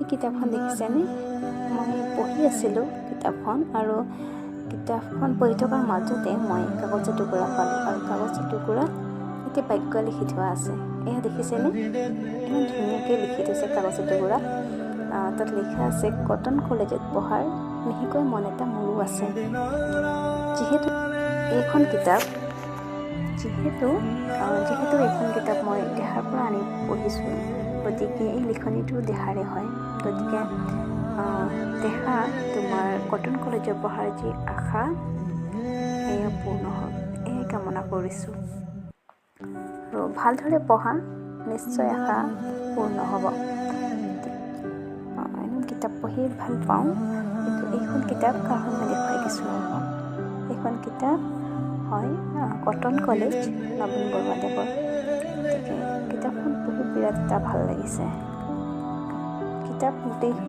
এই কিতাপখন দেখিছেনে? মই পঢ়ি আছিলোঁ কিতাপখন, আৰু কিতাপখন পঢ়ি থকাৰ মাজতে মই কাগজৰ টুকুৰা পালোঁ, আৰু কাগজৰ টুকুৰাত এটি বাক্য লিখি থোৱা আছে। এয়া দেখিছেনে? ইমান ধুনীয়াকৈ লিখি থৈছে কাগজৰ টুকুৰাত। তাত লিখা আছে, কটন কলেজত পঢ়াৰ মিহিকৈ মন এটা মোৰো আছে। যিহেতু এইখন কিতাপ মই দেহাৰ পৰা আনি পঢ়িছোঁ, গতিকে এই লিখনিটো দেহাৰে হয়। গতিকে দেহা, তোমাৰ কটন কলেজত পঢ়াৰ যি আশা, সেয়া পূৰ্ণ হওক, এয়াই কামনা কৰিছোঁ। আৰু ভালদৰে পঢ়া, নিশ্চয় আশা পূৰ্ণ হ'ব। কিতাপ পঢ়ি ভাল পাওঁ, কিন্তু এইখন কিতাপ কাৰোঁ মই দেখুৱাই দিছোঁ। এইখন কিতাপ হয় কটন কলেজ, নবীন বৰুৱাদেৱৰ। গতিকে কিতাপখন পঢ়ি বিৰাট এটা ভাল লাগিছে। কিতাপ গোটেই